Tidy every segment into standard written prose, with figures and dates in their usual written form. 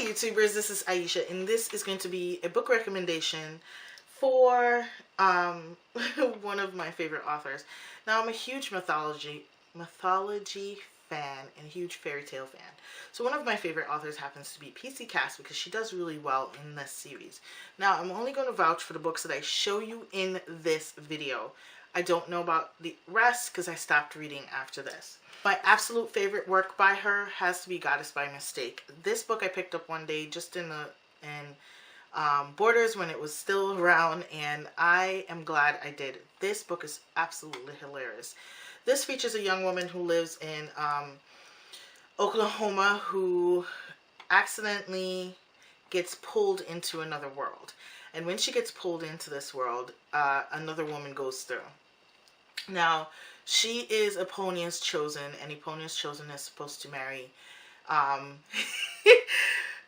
YouTubers, this is Aisha, and this is going to be a book recommendation for one of my favorite authors. Now, I'm a huge mythology fan and a huge fairy tale fan. So one of my favorite authors happens to be PC Cass because she does really well in this series. Now, I'm only going to vouch for the books that I show you in this video. I don't know about the rest because I stopped reading after this. My absolute favorite work by her has to be Goddess by Mistake. This book I picked up one day just in Borders when it was still around, and I am glad I did. This book is absolutely hilarious. This features a young woman who lives in Oklahoma who accidentally gets pulled into another world. And when she gets pulled into this world, another woman goes through. Now, she is Eponia's chosen, and Eponia's chosen is supposed to marry.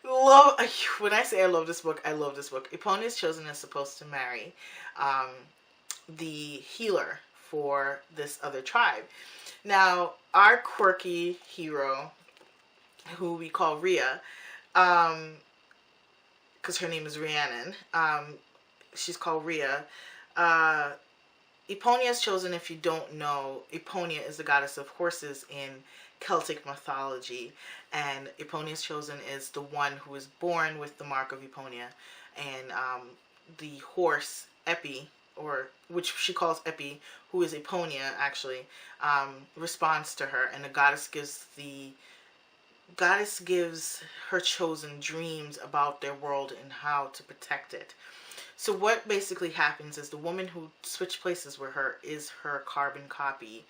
When I say I love this book, I love this book. Eponia's chosen is supposed to marry the healer for this other tribe. Now, our quirky hero, who we call Rhea, because her name is Rhiannon, she's called Rhea. Eponia's chosen, if you don't know, Eponia is the goddess of horses in Celtic mythology, and Eponia's chosen is the one who is born with the mark of Eponia, and the horse Epi, or which she calls Epi, who is Eponia actually, responds to her, and the goddess gives her chosen dreams about their world and how to protect it. So what basically happens is the woman who switched places with her is her carbon copy.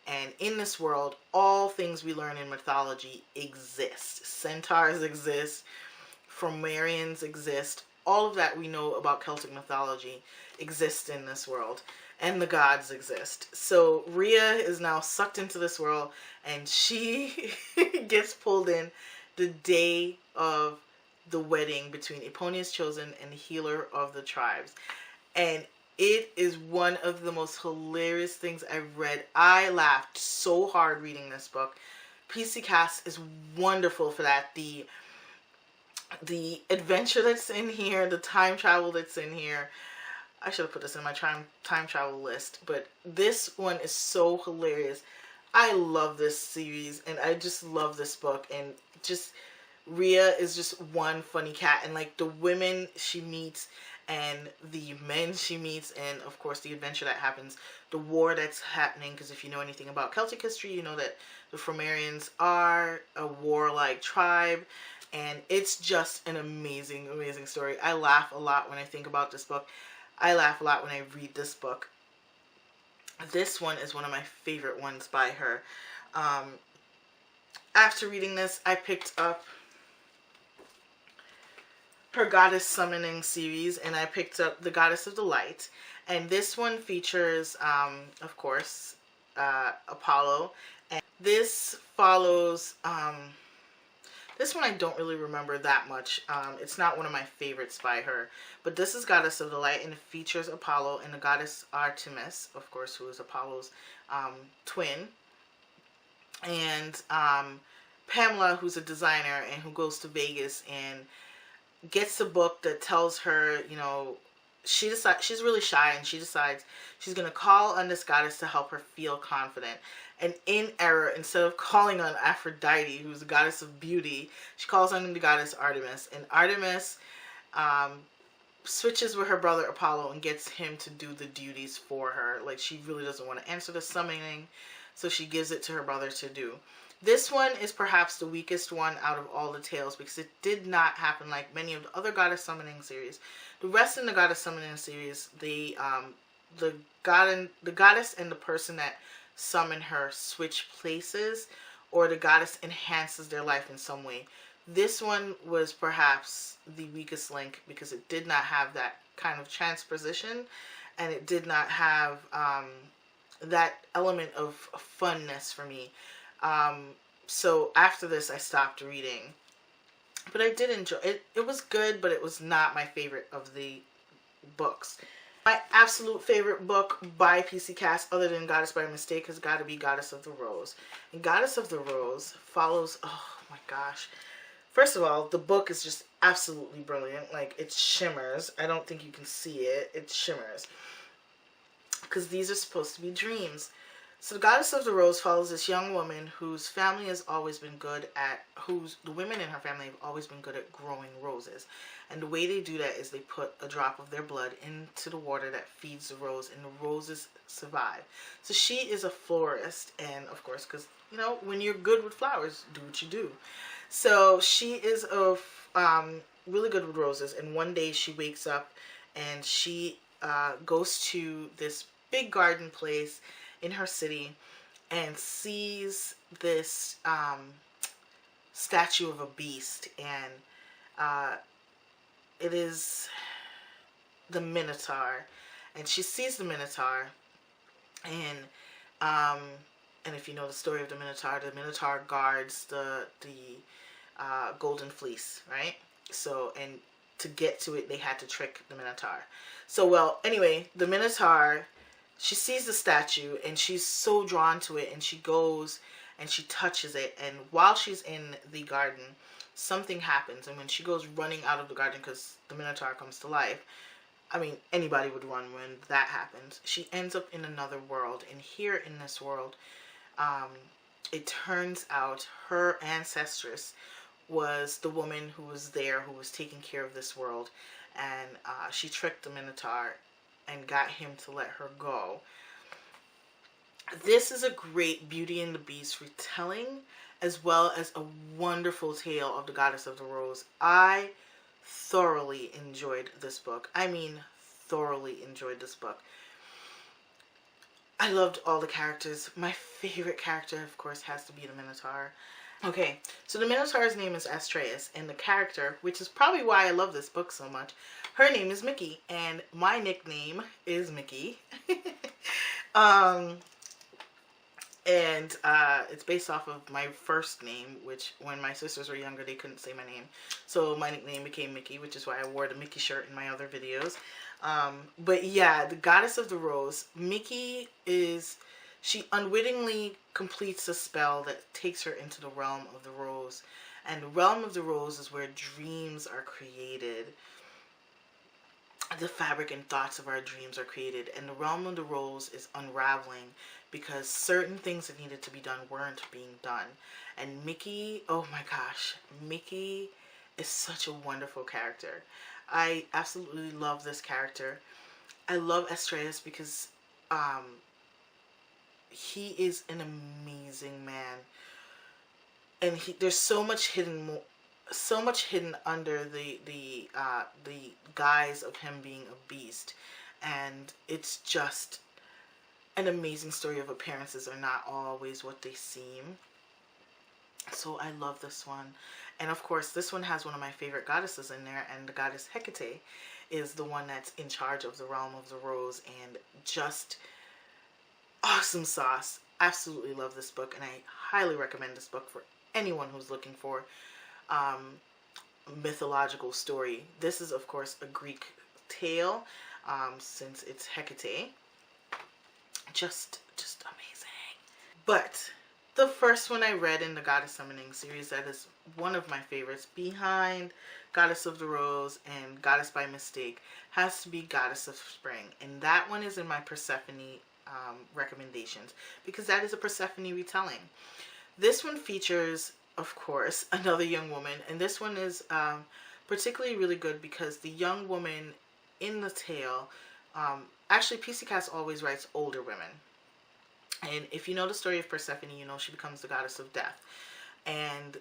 And in this world, all things we learn in mythology exist. Centaurs exist. Fomorians exist. All of that we know about Celtic mythology exists in this world. And the gods exist. So Rhea is now sucked into this world, and she gets pulled in the day of the wedding between Eponia's chosen and the healer of the tribes. And it is one of the most hilarious things I've read. I laughed so hard reading this book. PC Cass is wonderful for that. The adventure that's in here, the time travel that's in here. I should have put this in my time travel list, but this one is so hilarious. I love this series, and I just love this book, and just Rhea is just one funny cat, and like the women she meets and the men she meets, and of course the adventure that happens, the war that's happening, because if you know anything about Celtic history, you know that the Fomorians are a warlike tribe, and it's just an amazing, amazing story. I laugh a lot when I think about this book. I laugh a lot when I read this book. This one is one of my favorite ones by her. After reading this, I picked up her Goddess Summoning series, and I picked up The Goddess of the Light. And this one features, of course, Apollo. And this follows, this one I don't really remember that much. It's not one of my favorites by her. But this is Goddess of the Light, and it features Apollo and the goddess Artemis, of course, who is Apollo's twin. And Pamela, who's a designer and who goes to Vegas and gets a book that tells her, you know, she's really shy, and she decides she's going to call on this goddess to help her feel confident. And in error, instead of calling on Aphrodite, who's the goddess of beauty, she calls on the goddess Artemis. And Artemis switches with her brother Apollo and gets him to do the duties for her. Like, she really doesn't want to answer the summoning, so she gives it to her brother to do. This one is perhaps the weakest one out of all the tales, because it did not happen like many of the other Goddess Summoning series. The rest in the Goddess Summoning series, the goddess and the person that summon her switch places, or the goddess enhances their life in some way. This one was perhaps the weakest link because it did not have that kind of transposition, and it did not have that element of funness for me. So after this, I stopped reading, but I did enjoy it. It was good, but it was not my favorite of the books. My absolute favorite book by PC Cass, other than Goddess by Mistake, has got to be Goddess of the Rose. And Goddess of the Rose follows, oh my gosh, First of all, the book is just absolutely brilliant. Like, it shimmers. I don't think you can see it. It shimmers. Because these are supposed to be dreams. So the Goddess of the Rose follows this young woman whose family has always been good at, the women in her family have always been good at growing roses. And the way they do that is they put a drop of their blood into the water that feeds the rose, and the roses survive. So she is a florist, and of course, because, you know, when you're good with flowers, do what you do. So she is really good with roses, and one day she wakes up and she goes to this big garden place in her city and sees this statue of a beast, and it is the Minotaur, and she sees the Minotaur, and if you know the story of the Minotaur guards the golden fleece, right? So, and to get to it, they had to trick the Minotaur. So, well, anyway, the Minotaur, she sees the statue and she's so drawn to it, and she goes and she touches it, and while she's in the garden, something happens, and when she goes running out of the garden because the Minotaur comes to life, I mean, anybody would run when that happens. She ends up in another world, and here in this world, it turns out her ancestress was the woman who was there, who was taking care of this world, and she tricked the Minotaur and got him to let her go. This is a great Beauty and the Beast retelling, as well as a wonderful tale of the Goddess of the Rose. I thoroughly enjoyed this book. I mean, thoroughly enjoyed this book. I loved all the characters. My favorite character, of course, has to be the Minotaur. Okay, so the Minotaur's name is Astraeus, and the character, which is probably why I love this book so much, her name is Mickey, and my nickname is Mickey. It's based off of my first name, which when my sisters were younger, they couldn't say my name. So my nickname became Mickey, which is why I wore the Mickey shirt in my other videos. But yeah, the Goddess of the Rose, Mickey is, she unwittingly completes a spell that takes her into the realm of the rose. And the realm of the rose is where dreams are created. The fabric and thoughts of our dreams are created, and the realm of the rose is unraveling because certain things that needed to be done weren't being done. And Mickey, oh my gosh, Mickey is such a wonderful character. I absolutely love this character. I love Astraeus because he is an amazing man, and there's so much hidden under the guise of him being a beast, and it's just an amazing story of appearances are not always what they seem. So I love this one, and of course this one has one of my favorite goddesses in there, and the goddess Hecate is the one that's in charge of the realm of the rose, and just awesome sauce. Absolutely love this book, and I highly recommend this book for anyone who's looking for mythological story. This is of course a Greek tale, since it's Hecate. Just amazing. But the first one I read in the Goddess Summoning series that is one of my favorites, behind Goddess of the Rose and Goddess by Mistake, has to be Goddess of Spring, and that one is in my Persephone recommendations because that is a Persephone retelling. This one features, of course, another young woman, and this one is particularly really good because the young woman in the tale, actually PC Cast always writes older women, and if you know the story of Persephone, you know she becomes the goddess of death, and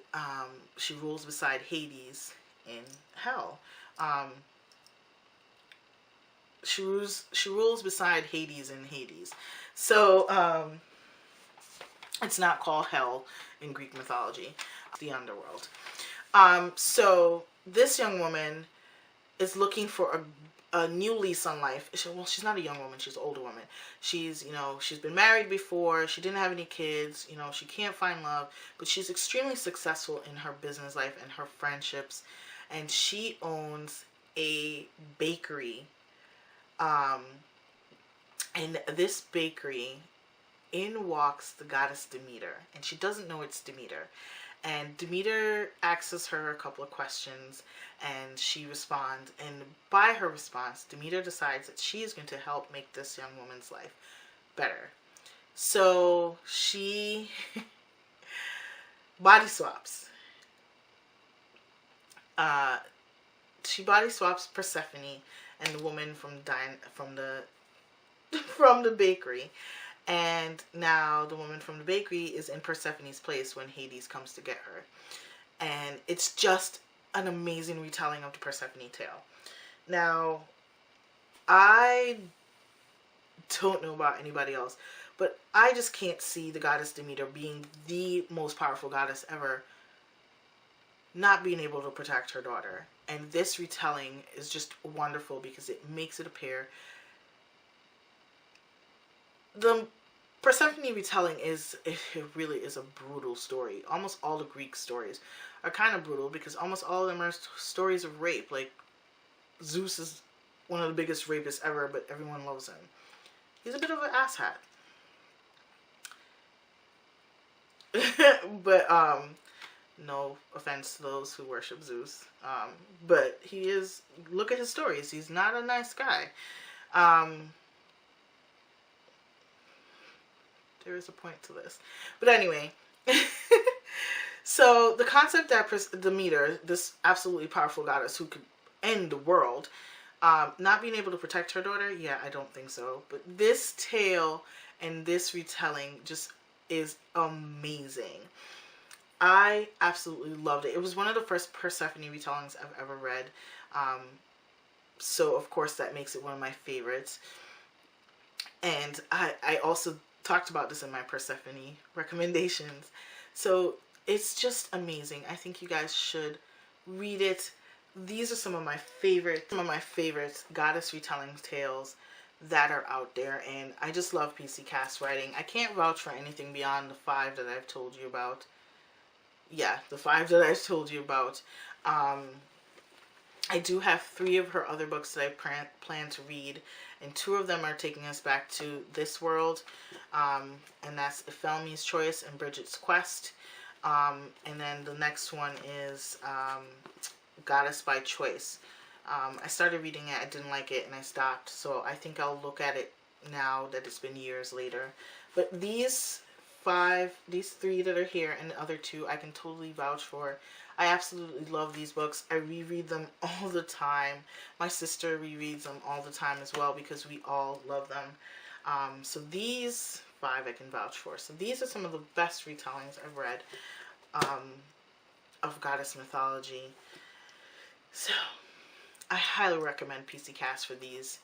she rules beside Hades in hell. She rules beside Hades in Hades. So it's not called hell in Greek mythology, the underworld. So this young woman is looking for a new lease on life. Well, she's not a young woman, she's an older woman. She's, you know, she's been married before, she didn't have any kids, you know, she can't find love, but she's extremely successful in her business life and her friendships, and she owns a bakery. And this bakery, in walks the goddess Demeter, and she doesn't know it's Demeter. And Demeter asks her a couple of questions, and she responds. And by her response, Demeter decides that she is going to help make this young woman's life better. So she body swaps. She body swaps Persephone and the woman from the bakery. And now the woman from the bakery is in Persephone's place when Hades comes to get her. And it's just an amazing retelling of the Persephone tale. Now, I don't know about anybody else, but I just can't see the goddess Demeter being the most powerful goddess ever not being able to protect her daughter. And this retelling is just wonderful because it makes it appear. The Persephone retelling it really is a brutal story. Almost all the Greek stories are kind of brutal because almost all of them are stories of rape. Like, Zeus is one of the biggest rapists ever, but everyone loves him. He's a bit of an asshat. But, no offense to those who worship Zeus. But he is, look at his stories. He's not a nice guy. There is a point to this. But anyway, so the concept that Demeter, this absolutely powerful goddess who could end the world, not being able to protect her daughter, yeah, I don't think so. But this tale and this retelling just is amazing. I absolutely loved it. It was one of the first Persephone retellings I've ever read. So, of course, that makes it one of my favorites. And I also talked about this in my Persephone recommendations. So, it's just amazing. I think you guys should read it. These are some of my favorite goddess retelling tales that are out there. And I just love PC Cast writing. I can't vouch for anything beyond the 5 that I've told you about. Yeah, the 5 that I've told you about. I do have 3 of her other books that I plan to read, and 2 of them are taking us back to this world, and that's Ephelme's Choice and Bridget's Quest, and then the next one is Goddess by Choice. I started reading it, I didn't like it, and I stopped, so I think I'll look at it now that it's been years later. But these 3 that are here and the other 2 I can totally vouch for. I absolutely love these books. I reread them all the time. My sister rereads them all the time as well because we all love them. So these 5 I can vouch for. So these are some of the best retellings I've read of goddess mythology. So I highly recommend PC Cast for these.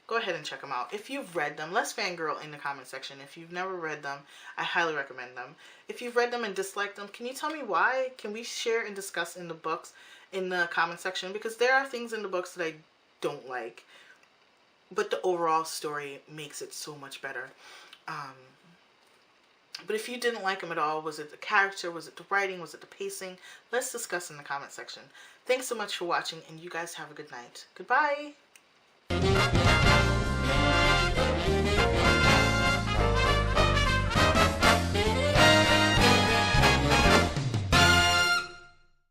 Go ahead and check them out. If you've read them, let's fangirl in the comment section. If you've never read them, I highly recommend them. If you've read them and disliked them, can you tell me why? Can we share and discuss in the books in the comment section? Because there are things in the books that I don't like, but the overall story makes it so much better. But if you didn't like them at all, was it the character, was it the writing, was it the pacing? Let's discuss in the comment section. Thanks so much for watching, and you guys have a good night. Goodbye!